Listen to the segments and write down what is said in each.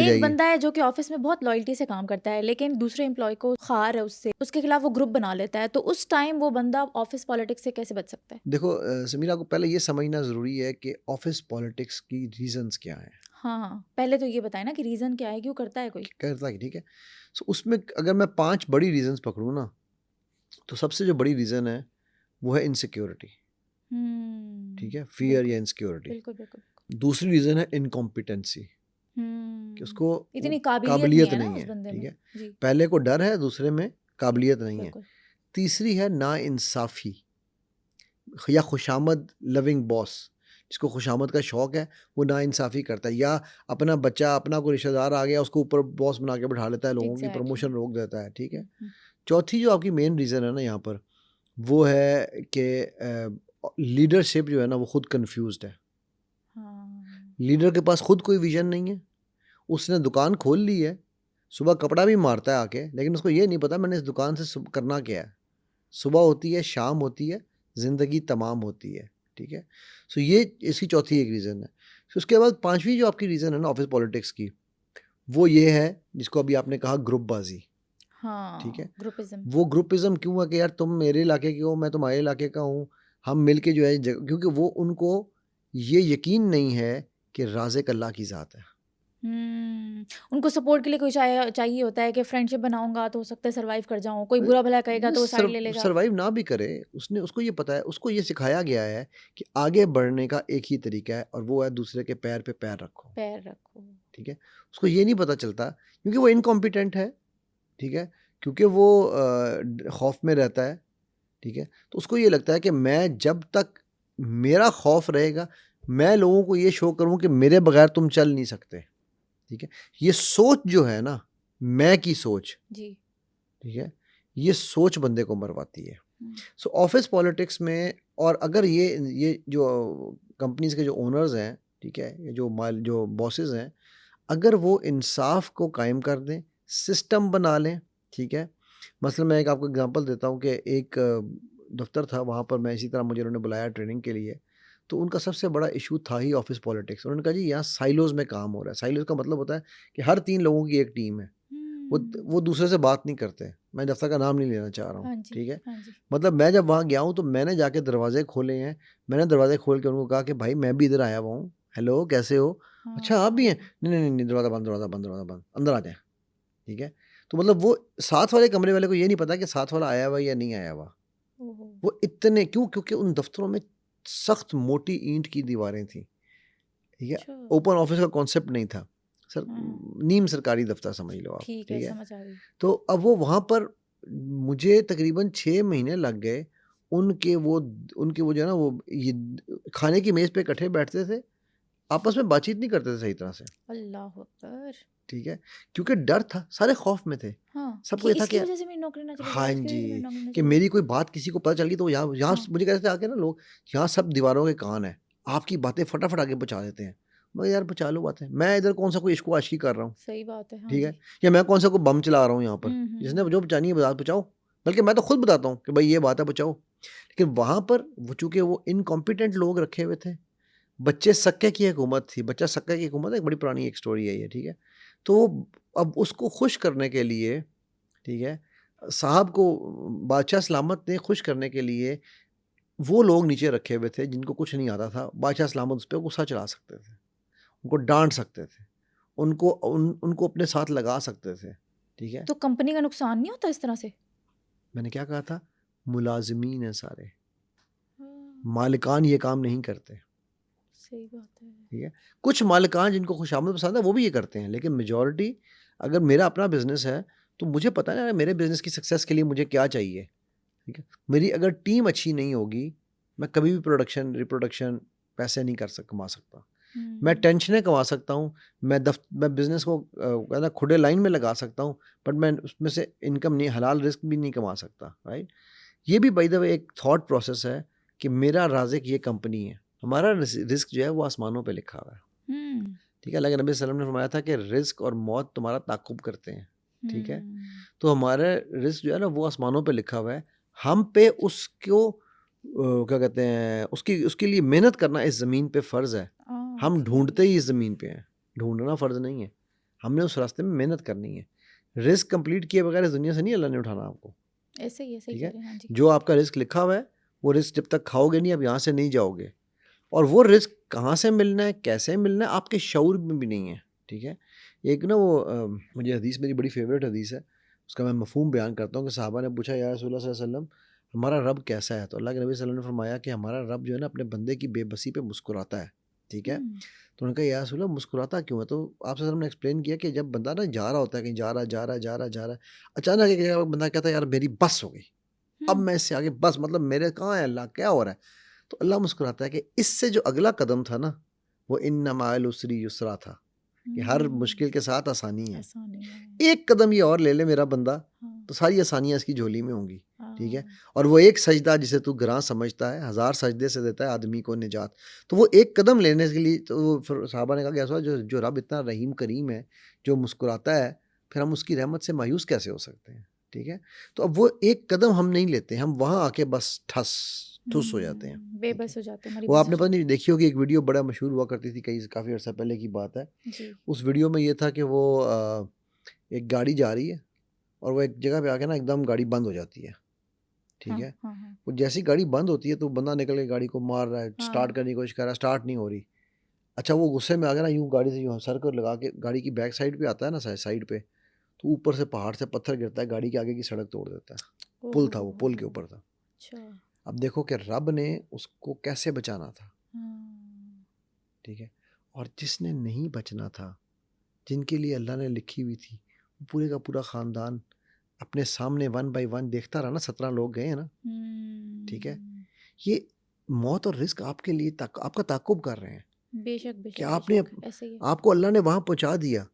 एक जाएगी। बंदा है जो कि ऑफिस में बहुत लॉयल्टी से काम करता है, लेकिन दूसरे एम्प्लॉय को खार है उससे, उसके खिलाफ वो ग्रुप बना लेता है, तो उस टाइम वो बंदा ऑफिस पॉलिटिक्स से कैसे बच सकता है? देखो समीरा को पहले ये समझना ज़रूरी है कि ऑफ़िस पॉलिटिक्स की रीज़न्स क्या हैं, हाँ, हाँ। पहले तो ये बताएं ना कि रीजन क्या है, क्यों करता है कोई? करता है, ठीक है? सो उसमें अगर मैं 5 बड़ी रीज़न्स पकड़ूँ ना, तो सबसे जो बड़ी रीज़न है, वो है इनसिक्योरिटी, ठीक है? फ़ियर या बिल्कुल, इनसिक्योरिटी। बिल्कुल, बिल्कुल। दूसरी रीज़न है इनकॉम्पिटेंसी कि हुँ, उसको वो इतनी काबिलियत नहीं काबिलियत है ना नहीं उस है, बंदे ठीक में। है? जी, पहले को डर है, दूसरे में काबिलियत नहीं है। बिल्कुल। तीसरी है नाइंसाफ़ी या खुशामद लविंग बॉस, जिसको खुशामद का शौक है, वो नाइंसाफ़ी करता है या अपना बच्चा, अपना कोई रिश्तेदार आ गया, उसको ऊपर बॉस बना के बिठा लेता है, लोगों की एग्ज़ैक्टली। प्रमोशन रोक देता है, ठीक है? हुँ। चौथी जो आपकी मेन रीज़न है ना यहाँ पर, वो है कि लीडरशिप जो है ना, वो खुद कन्फ्यूज़्ड है। हाँ। लीडर के पास खुद कोई विज़न नहीं है, उसने दुकान खोल ली है, सुबह कपड़ा भी मारता है आके, लेकिन उसको ये नहीं पता मैंने इस दुकान से करना क्या है। सुबह होती है, शाम होती है, ज़िंदगी तमाम होती है, ठीक है? सो ये इसकी चौथी एक रीज़न है। फिर उसके बाद 5वीं जो आपकी रीज़न है ना ऑफ़िस पॉलिटिक्स की, वो ये है जिसको अभी आपने कहा ग्रुपबाज़ी, ठीक है? हाँ, ग्रुपिज़्म। वो ग्रुपिज़्म क्यों है कि यार तुम मेरे इलाके के हो, मैं तुम्हारे इलाके का हूँ, हम मिल के जो है क्योंकि वो उनको ये यकीन नहीं है कि राज़िक अल्लाह की ज़ात है। उनको सपोर्ट के लिए कोई चाहिए होता है कि फ्रेंडशिप बनाऊँगा तो हो सकता है सर्वाइव कर जाऊँ, कोई बुरा भला कहेगा ये तो वो साइड ले लेगा। सर्वाइव ना भी करे, उसने उसको ये पता है, उसको ये सिखाया गया है कि आगे बढ़ने का एक ही तरीका है और वो है दूसरे के पैर पे पैर रखो, पैर रखो। ठीक है? उसको ये नहीं पता चलता क्योंकि वो इनकॉम्पिटेंट है, ठीक है? क्योंकि वो खौफ में रहता है, ठीक है? तो उसको ये लगता है कि मैं जब तक मेरा खौफ रहेगा, मैं लोगों को ये शो करूँ कि मेरे बगैर तुम चल नहीं सकते, ठीक है? ये सोच जो है ना, मैं की सोच, जी। ठीक है? ये सोच बंदे को मरवाती है। हुँ। सो ऑफिस पॉलिटिक्स में और अगर ये जो कंपनीज के जो ओनर्स हैं, ठीक है, ये जो बॉसेस हैं, अगर वो इंसाफ को कायम कर दें, सिस्टम बना लें, ठीक है। मसलन मैं एक आपको एग्जांपल देता हूँ कि एक दफ्तर था, वहाँ पर मैं इसी तरह मुझे उन्होंने बुलाया ट्रेनिंग के लिए। तो उनका सबसे बड़ा इशू था ही ऑफिस पॉलिटिक्स। उन्होंने कहा जी यहाँ साइलोज में काम हो रहा है। साइलोज का मतलब होता है कि हर 3 लोगों की एक टीम है। हुँ। वो दूसरे से बात नहीं करते। मैं दफ्तर का नाम नहीं लेना चाह रहा हूँ, हाँ जी, ठीक है। हाँ जी। मतलब मैं जब वहाँ गया हूँ तो मैंने जाके दरवाजे खोले हैं। मैंने दरवाजे खोल के उनको कहा कि भाई मैं भी इधर आया हुआ हूँ। हेलो कैसे हो? अच्छा आप भी हैं? हाँ। नहीं, नहीं, नहीं, नहीं, दरवाज़ा बंद, दरवाज़ा बंद, दरवाज़ा बंद। अंदर आ जाएँ, ठीक है? तो मतलब वो साथ वाले कमरे वाले को ये नहीं पता कि साथ वाला आया हुआ है या नहीं आया हुआ। ओहो! वो इतने क्यों? क्योंकि उन दफ्तरों में सख्त मोटी ईंट की दीवारें थीं, ठीक है? अच्छा। ओपन ऑफिस का कॉन्सेप्ट नहीं था। सर हाँ, नीम सरकारी दफ्तर समझ लो आप, ठीक है, ठीक है? समझ आ गई। तो अब वो वहाँ पर मुझे तकरीबन 6 महीने लग गए। उनके वो उनके वो जो है ना वो ये खाने की मेज़ पे इकट्ठे बैठते थे, आपस में बातचीत नहीं करते थे सही तरह से, अल्लाहू अकबर! ठीक है? क्योंकि डर था, सारे खौफ में थे। हाँ, सबको कि ये था कि इसकी वज़ह से मेरी नौकरी ना चली जाए, हाँ इसकी वज़ह से मेरी जी, नौकरी ना कि चली जाए। मेरी कोई बात किसी को पता चल गई तो यहाँ यहाँ हाँ, मुझे कहते थे आके ना लोग, यहाँ सब दीवारों के कान हैं, आपकी बातें फटाफट आगे पहुँचा देते हैं। मैं यार बचा लो बातें, मैं इधर कौन-सा कोई इश्क व आशिकी कर रहा हूँ, सही बात है। हाँ ठीक है? जी। या मैं कौन-सा कोई बम चला रहा हूँ यहाँ पर, जिसने हुँ। जो बचानी है बात बचाओ। बल्कि मैं तो खुद बताता हूँ कि भाई ये बात है बचाओ। लेकिन वहाँ पर वो चूँकि वो इनकॉम्पिटेंट लोग रखे हुए थे, बच्चे सक्के की हुकूमत थी, बच्चा सक्का की हुकूमत है, एक बड़ी पुरानी एक स्टोरी है ये, ठीक है? तो अब उसको खुश करने के लिए, ठीक है, साहब को बादशाह सलामत ने खुश करने के लिए वो लोग नीचे रखे हुए थे जिनको कुछ नहीं आता था। बादशाह सलामत उस पे गुस्सा चला सकते थे, उनको डाँट सकते थे, उनको अपने साथ लगा सकते थे, ठीक है? तो कंपनी का नुकसान नहीं होता इस तरह से? मैंने क्या कहा था? मुलाज़िमीन हैं सारे, हाँ, मालिकान ये काम नहीं करते, सही बात है। ठीक है? कुछ मालिकान जिनको खुशामद पसंद है वो भी ये करते हैं, लेकिन मेजॉरिटी अगर मेरा अपना बिज़नेस है, तो मुझे पता है ना मेरे बिज़नेस की सक्सेस के लिए मुझे क्या चाहिए, ठीक है? मेरी अगर टीम अच्छी नहीं होगी, मैं कभी भी रिप्रोडक्शन पैसे नहीं कमा सकता। मैं हुँ। टेंशनें कमा सकता हूँ, मैं बिज़नेस को है ना खुले लाइन में लगा सकता हूँ, बट मैं उसमें से इनकम नहीं, हलाल रिज़्क भी नहीं कमा सकता, राइट? ये भी बाय द वे एक थॉट प्रोसेस है कि मेरा राज़िक ये कंपनी है। हमारा रिज़्क जो है वो आसमानों पे लिखा हुआ है, हुँ। ठीक है? अल्लाह के नबी सल्लल्लाहु अलैहि वसल्लम ने फरमाया था कि रिज़्क और मौत तुम्हारा ताक़ुब करते हैं, ठीक है? हुँ। तो हमारा रिज़्क जो है ना वो आसमानों पे लिखा हुआ है। हम पे उसको क्या कहते हैं उसकी उसके लिए मेहनत करना इस ज़मीन पे फ़र्ज़ है। हम ओके। ढूँढते ही इस ज़मीन पे हैं, ढूँढना फ़र्ज़ नहीं है। हमने उस रास्ते में मेहनत करनी है। रिस्क कंप्लीट किए बगैर इस दुनिया से नहीं अल्लाह ने उठाना आपको, ऐसे ही ठीक कह है। रहे हैं, हाँ जी। जो आपका रिस्क लिखा हुआ है वो रिस्क जब तक खाओगे नहीं, आप यहाँ से नहीं जाओगे। और वो रिस्क कहाँ से मिलना है, कैसे मिलना है, आपके शऊर में भी नहीं है, ठीक है। एक ना वो मुझे हदीस मेरी बड़ी फेवरेट हदीस है, उसका मैं मफहूम बयान करता हूँ कि साहबा ने पूछा, या रसूलुल्लाह सल्लल्लाहु अलैहि वसल्लम हमारा रब कैसा है? तो अल्लाह के नबी सल्लल्लाहु अलैहि वसल्लम ने फरमाया कि हमारा रब जो है ना अपने बंदे की बेबसी पे मुस्कुराता है, ठीक है। हम्म, तो उन्होंने कहा या रसूल अल्लाह मुस्कुराता क्यों है? तो आप सल्लल्लाहु अलैहि वसल्लम ने एक्सप्लेन किया कि जब बंदा ना जा रहा होता है, कहीं जा रहा है, जा रहा है, जा रहा है, जा रहा है, अचानक एक जगह बंदा कहता है यार मेरी बस हो गई, अब हम्म, मैं इससे आगे बस, मतलब मेरे कहाँ है अल्लाह, क्या हो रहा है? तो अल्लाह मुस्कुराता है कि इससे जो अगला कदम था ना, वो इन्ना माअल उसरी युसरा था, कि हर हम्म, मुश्किल के साथ आसानी है। आसानी है। एक कदम ये और ले ले मेरा बंदा, हाँ, तो सारी आसानियाँ इसकी झोली में होंगी, ठीक है। हाँ, और वो एक सजदा जिसे तू ग्रां समझता है, हज़ार सजदे से देता है आदमी को निजात। तो वो एक कदम लेने के लिए, तो वो फिर साहबा ने कहा कि ऐसा जो जो रब इतना रहीम करीम है, जो मुस्कुराता है, फिर हम उसकी रहमत से मायूस कैसे हो सकते हैं, ठीक है। तो अब वो एक कदम हम नहीं लेते, हम वहाँ आके बस ठस ठुस हो जाते हैं, ठीक है। बेबस हो जाते हैं, हमारी वो बस हो आपने पता जाती नहीं देखी होगी, एक वीडियो बड़ा मशहूर हुआ करती थी, कई काफ़ी अर्सा पहले की बात है। है। जी। उस वीडियो में ये था कि वो एक गाड़ी जा रही है और वो एक जगह पे आके ना एकदम गाड़ी बंद हो जाती है, ठीक हाँ, है। हाँ, हाँ, वो जैसी गाड़ी बंद होती है तो बंदा निकल के गाड़ी को मार रहा है, स्टार्ट हाँ, करने की कोशिश कर रहा है, स्टार्ट नहीं हो रही। अच्छा वो गुस्से में आ गया ना, यूँ गाड़ी से यूँ सर को लगा के गाड़ी की बैक साइड पे आता है ना, साइड पे, तो ऊपर से पहाड़ से पत्थर गिरता है, गाड़ी के आगे की सड़क तोड़ देता है। पुल ओहो था, वो हो पुल के हो, ऊपर था। अच्छा, अब देखो कि रब ने उसको कैसे बचाना था, हाँ, ठीक है। और जिसने नहीं बचना था, जिनके लिए अल्लाह ने लिखी हुई थी, वो पूरे का पूरा ख़ानदान अपने सामने वन बाय वन देखता रहा ना, 17 लोग गए हैं ना, ठीक है। हम्म, ये मौत और रिस्क आपके लिए आपका ताक़ुब कर रहे हैं बेशक, कि बेशक, आपने बेशक, ऐसे ही है। आपको अल्लाह ने वहाँ पहुँचा दिया,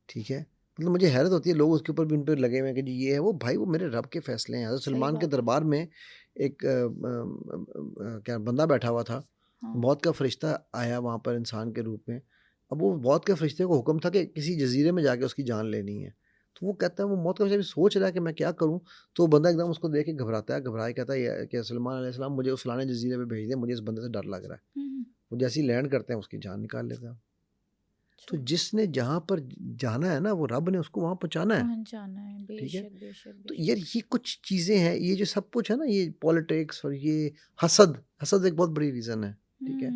ठीक है। मतलब मुझे हैरत होती है, लोग उसके ऊपर भी उन पे लगे हुए हैं कि जी ये है वो, भाई वो मेरे रब के फ़ैसले हैं। हज़रत सही सलमान के बात है। दरबार में एक क्या बंदा बैठा हुआ था, हाँ, मौत का फ़रिश्ता आया वहाँ पर इंसान के रूप में। अब वो मौत के फ़रिश्ते को हुक्म था कि किसी जज़ीरे में जाके उसकी जान लेनी है। तो वो कहता है, वो मौत का फ़रिश्ता भी सोच रहा है कि मैं क्या करूँ? तो वो बंदा एकदम उसको देख के घबराता है, घबरा के कहता है ये कि सलमान अलैहिस्सलाम मुझे उस फलाने जज़ीरे पे भेज दें, मुझे इस बंदे से डर लग रहा है। हम्म, वो जैसे ही लैंड करते हैं उसकी जान निकाल लेता है। अच्छा, तो जिसने जहाँ पर जाना है ना, वो रब ने उसको वहाँ पहुँचाना है, पहचाना है, ठीक है। बेशक, बेशक, तो बेशक। यार ये कुछ चीज़ें हैं, ये जो सब कुछ है ना, ये पॉलिटिक्स और ये हसद, हसद एक बहुत बड़ी रीज़न है, ठीक है।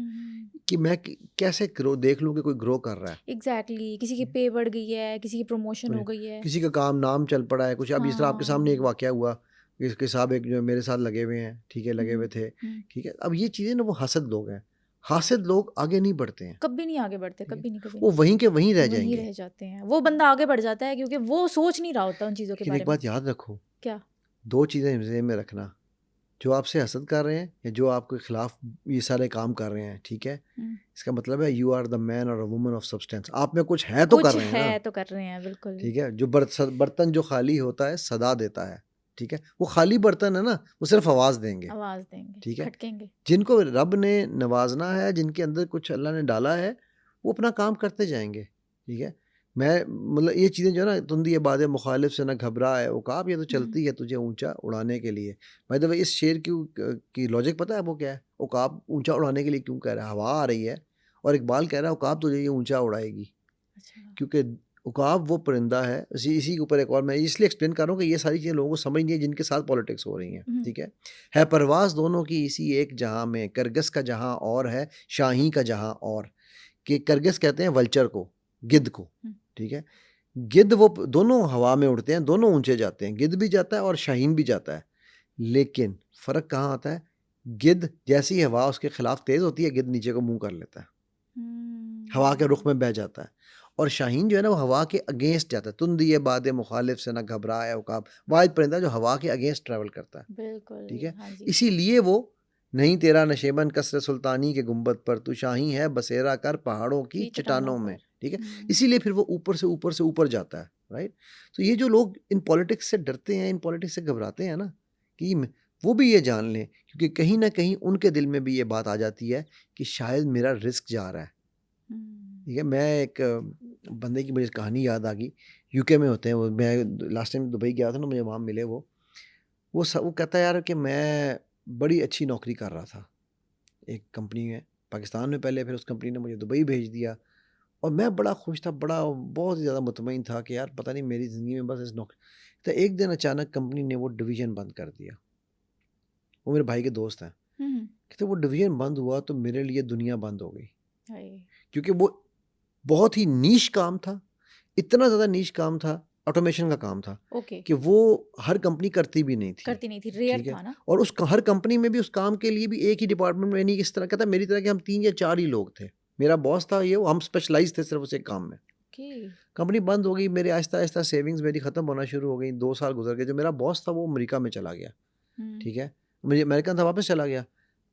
कि मैं कैसे ग्रो देख लूँ कि कोई ग्रो कर रहा है, एग्जैक्टली, किसी की पे बढ़ गई है, किसी की प्रमोशन हो समझे? गई है। किसी का काम नाम चल पड़ा है कुछ। अब इस तरह आपके सामने एक हाँ, वाक़या हुआ, इसके साहब एक जो मेरे साथ लगे हुए हैं, ठीक है, लगे हम्म, हुए थे, हम्म, ठीक है। अब ये चीज़ें ना वो हसद लोग हैं, हासिद लोग आगे नहीं बढ़ते हैं, कभी नहीं आगे बढ़ते, ठीक है। कभी नहीं, कभी वो नहीं। वहीं के वहीं रह वहीं जाएँगे। रह जाते हैं, वो बंदा आगे बढ़ जाता है क्योंकि वो सोच नहीं रहा होता उन चीज़ों के लेकिन एक बारे में। बात याद रखो, क्या? 2 चीज़ें ज़हन में रखना, जो आपसे हसद कर रहे हैं या जो आपके खिलाफ ये सारे काम कर रहे हैं, ठीक है? हम्म, इसका मतलब है यू आर द मैन और अ वुमन ऑफ सब्सटेंस। आप में कुछ है तो कर कुछ रहे हैं है ना, तो कर रहे हैं, बिल्कुल। ठीक है? जो बर्तन जो खाली होता है सदा देता है, ठीक है? वो खाली बर्तन है ना, वो सिर्फ़ आवाज़ देंगे, आवाज़ देंगे, ठीक है? खटकेंगे। जिनको रब ने नवाज़ना है, जिनके अंदर कुछ अल्लाह ने डाला है, वो अपना काम करते जाएँगे, ठीक है? मैं मतलब ये चीज़ें जो है ना, तुंदी बातें मुखालिफ से ना घबरा है उकाब, ये तो हम्म, चलती है तुझे ऊँचा उड़ाने के लिए। बाय द वे इस शेर की लॉजिक पता है आपको क्या है? उकाब ऊँचा उड़ाने के लिए क्यों कह रहा है? हवा आ रही है और इकबाल कह रहा है उकाब तुझे ये ऊँचा उड़ाएगी। अच्छा, क्योंकि उकाब वो परिंदा है, इसी के ऊपर एक और मैं इसलिए एक्सप्लेन कर रहा हूँ कि ये सारी चीज़ें लोगों को समझ नहीं है जिनके साथ पॉलिटिक्स हो रही हैं, हम्म, ठीक है? है परवाज़ दोनों की इसी एक जहाँ में, करगस का जहाँ और है, शाही का जहाँ और। कि करगिस कहते हैं वल्चर को, हम्म, गिद्ध को, हम्म, ठीक है? गिद्ध वो दोनों हवा में उड़ते हैं, दोनों ऊँचे जाते हैं, गिद्ध भी जाता है और शाहीन भी जाता है। लेकिन फ़र्क कहाँ आता है? गिद्ध जैसी ही हवा उसके खिलाफ तेज़ होती है, गिद्ध नीचे को मुँह कर लेता है, हवा के रुख हम्म, में बह जाता है। और शाहीन जो है ना, वो हवा के अगेंस्ट जाता है। तुंद ये बादे मुखालिफ से ना घबराए उकाब, वाहिद परिंदा जो हवा के अगेंस्ट ट्रैवल करता है, बिल्कुल, ठीक है? हाँ जी। इसीलिए वो नहीं तेरा नशेबन कसर सुल्तानी के गुंबद पर, तू शाही है बसेरा कर पहाड़ों की की चट्टानों चट्टानों में, पर। ठीक है? हम्म, इसीलिए फिर वो ऊपर से ऊपर जाता है, राइट? तो ये जो लोग इन पॉलिटिक्स से डरते हैं, इन पॉलिटिक्स से घबराते हैं ना, कि वो भी ये जान लें, क्योंकि कहीं न कहीं उनके दिल में भी ये बात आ जाती है कि शायद मेरा रिस्क जा रहा है, हम्म, ठीक है? मैं एक बंदे की मुझे कहानी याद आ गई, यूके में होते हैं वो, मैं लास्ट टाइम दुबई गया था ना, मुझे वहाँ मिले वो कहता है यार कि मैं बड़ी अच्छी नौकरी कर रहा था एक कंपनी में, पाकिस्तान में पहले, फिर उस कंपनी ने मुझे दुबई भेज दिया और मैं बड़ा खुश था, बड़ा बहुत ही ज़्यादा मुतमईन था कि यार पता नहीं मेरी ज़िंदगी में बस इस नौकरी। तो एक दिन अचानक कंपनी ने वो डिवीज़न बंद कर दिया। वो मेरे भाई के दोस्त हैं। हम्म। कहते वो डिवीज़न बंद हुआ तो मेरे लिए दुनिया बंद हो गई। हाय। क्योंकि वो बहुत ही नीश काम था, इतना ज़्यादा नीश काम था, ऑटोमेशन का काम था ओके। कि वो हर कंपनी करती भी नहीं थी। करती नहीं थी, रेयर ठीक है? था ना। और हर कंपनी में भी उस काम के लिए भी एक ही डिपार्टमेंट में नहीं, इस तरह कहता मेरी तरह के हम 3 या 4 ही लोग थे। मेरा बॉस था ये, हम स्पेशलाइज़ थे सिर्फ़ उस एक काम में। ओके। कंपनी बंद हो गई, मेरे आहिस्ता-आहिस्ता सेविंग्स मेरी ख़त्म होना शुरू हो गई, 2 साल गुज़र गए। जो मेरा बॉस था वो अमेरिका में चला गया, हम्म। ठीक है? मुझे अमेरिकन था, वापस चला गया।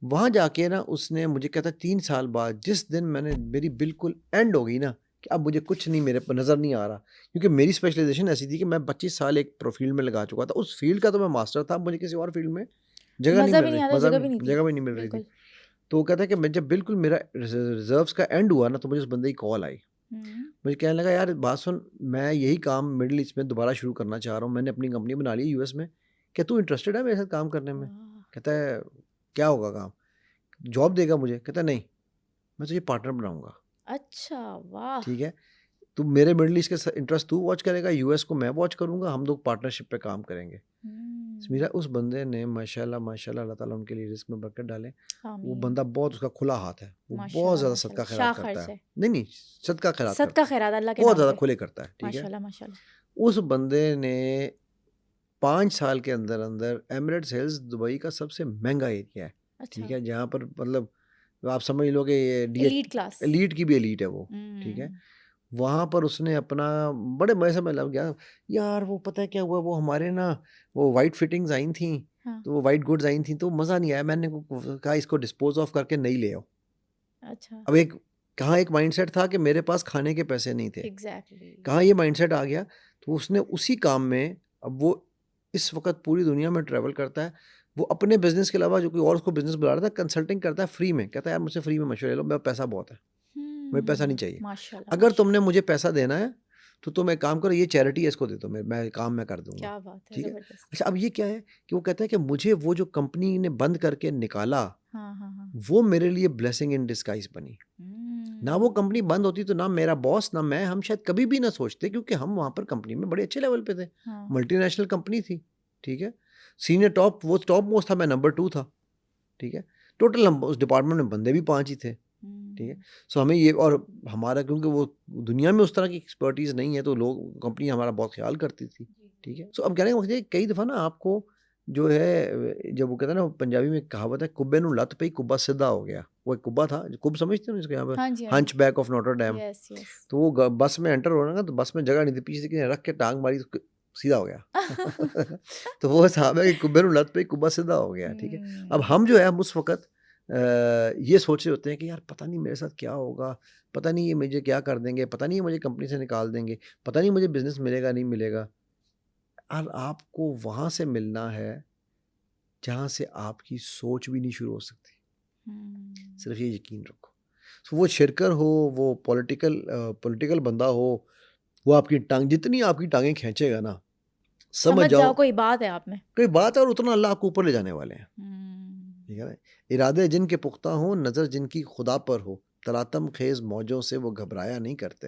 वहाँ जाके ना उसने मुझे कहता 3 साल बाद जिस दिन मेरी बिल्कुल एंड हो गई ना कि अब मुझे कुछ नहीं मेरे प नज़र नहीं आ रहा, क्योंकि मेरी स्पेशलाइज़ेशन ऐसी थी कि मैं 25 साल एक फ़ील्ड में लगा चुका था। उस फ़ील्ड का तो मैं मास्टर था, मुझे किसी और फ़ील्ड में जगह नहीं मजा मिल भी नहीं रही, आता, जगह भी नहीं थी। जगह भी नहीं मिल रही थी। बिल्कुल। तो वो कहता है कि मैं जब बिल्कुल मेरा रिज़र्व्स का एंड हुआ ना तो मुझे उस बंदे की कॉल आई। हम्म। मुझे कहने लगा यार बात सुन, मैं यही काम मिडल ईस्ट में दोबारा शुरू करना चाह रहा हूँ, मैंने अपनी कंपनी बना ली है यूएस में, क्या तू इंटरेस्टेड है मेरे साथ काम करने में? वाह। कहता है क्या होगा काम? जॉब देगा मुझे? कहता है नहीं, मैं तुझे पार्टनर बनाऊंगा। अच्छा, वाह। ठीक है, तू मेरे मिडल ईस्ट के इंटरेस्ट तू वॉच करेगा, यूएस को मैं वॉच करूंगा, हम लोग पार्टनरशिप पे काम करेंगे। मेरा हम्म। उस बंदे ने माशाल्लाह माशाल्लाह, अल्लाह ताला उनके लिए रिस्क में बरकत डाले। वो आमीन। बंदा बहुत, उसका खुला हाथ है, वो बहुत माशाल्लाह ज़्यादा सदका माशाल्लाह, खैरात शाह करता खर्च है। है। नहीं नहीं, सदका खैरात सदका करता है, खैरात अल्लाह के बहुत नाम ज़्यादा पे। खुले करता है। ठीक है, माशाल्लाह माशाल्लाह। उस बंदे ने 5 साल के अंदर अंदर एमिरेट्स हिल्स दुबई का सबसे महंगा एरिया है। ठीक अच्छा। है, जहाँ पर मतलब आप समझ लो कि ये एलीट क्लास। एलीट की भी एलीट है वो। ठीक है, हम्म। वहाँ पर उसने अपना बड़े मज़े से, मैं लग गया यार। वो पता है क्या हुआ, वो हमारे ना वो वाइट फिटिंग्स आई थी, हाँ। तो वो वाइट गुड्स आई थी, तो मज़ा नहीं आया। मैंने कहा इसको डिस्पोज ऑफ करके नई ले आओ। अच्छा। अब कहाँ एक माइंडसेट था कि मेरे पास खाने के पैसे नहीं थे, एग्जैक्टली। कहाँ ये माइंडसेट आ गया। तो उसने उसी काम में, अब वो इस वक़्त पूरी दुनिया में ट्रैवल करता है। वो अपने बिज़नेस के अलावा जो कोई और उसको बिज़नेस बुला रहा था, कंसल्टिंग करता है फ्री में। कहता है यार मुझसे फ्री में मशवरे लो, मेरा पैसा बहुत है, मुझे पैसा नहीं चाहिए। माशाल्लाह अगर माशाल्लाह। तुमने मुझे पैसा देना है तो तुम एक काम करो, ये चैरिटी है, इसको दे दो, मैं काम मैं कर दूँगा। क्या बात है, ठीक है? जबरदस्त। अच्छा, अब ये क्या है कि वो कहता है कि मुझे वो जो कंपनी ने बंद करके निकाला, हाँ हाँ हाँ। वो मेरे लिए ब्लेसिंग इन डिस्गाइज़ बनी। ना वो कंपनी बंद होती तो ना मेरा बॉस, ना मैं, हम शायद कभी भी ना सोचते, क्योंकि हम वहाँ पर कंपनी में बड़े अच्छे लेवल पे थे। हाँ। मल्टीनेशनल कंपनी थी, ठीक है? सीनियर टॉप, वो टॉप मोस्ट था, मैं नंबर 2 था, ठीक है? टोटल हम उस डिपार्टमेंट में बंदे भी 5 ही थे, ठीक है? सो हमें ये, और हमारा क्योंकि वो दुनिया में उस तरह की एक्सपर्टीज़ नहीं है, तो लोग, कंपनी हमारा बहुत ख़्याल करती थी, ठीक है? सो अब कहने का मकसद है, कई दफ़ा ना आपको जो है, जब वो कहते हैं ना, पंजाबी में एक कहावत है, कुब्बे नूं लत पई कुब्बा सीधा हो गया। वो एक कुब्बा था, कुब समझते हो ना, जिसको यहाँ पे हाँ जी हाँ जी। Hunchback of Notre Dame. Yes yes. तो वो बस में एंटर हो रहा ना, तो बस में जगह नहीं थी, पीछे से किसी ने रख के टांग मारी तो सीधा हो गया। तो वो साहब है कि कुब्बे नूं लत पई कुब्बा सीधा हो गया। ठीक है, अब हम जो है, हम उस वक़्त ये सोच रहे होते हैं कि यार पता नहीं मेरे साथ क्या होगा, पता नहीं ये मुझे क्या कर देंगे, पता नहीं ये मुझे कंपनी से निकाल देंगे, पता नहीं मुझे बिज़नेस मिलेगा नहीं मिलेगा। और आपको वहाँ से मिलना है जहाँ से आपकी सोच भी नहीं शुरू हो सकती। सिर्फ ये यकीन रखो। So, वो शिरकर हो, वो पॉलिटिकल बंदा हो, वो आपकी टांग, जितनी आपकी टांगें खींचेगा ना, समझ समझ जाओ जाओ कोई बात है आप में। कोई बात है, और उतना अल्लाह आपको ऊपर ले जाने वाले हैं। हम्म। ठीक है ना? इरादे जिनके पुख्ता हों, नज़र जिनकी खुदा पर हो, तलातम खेज मौजों से वो घबराया नहीं करते।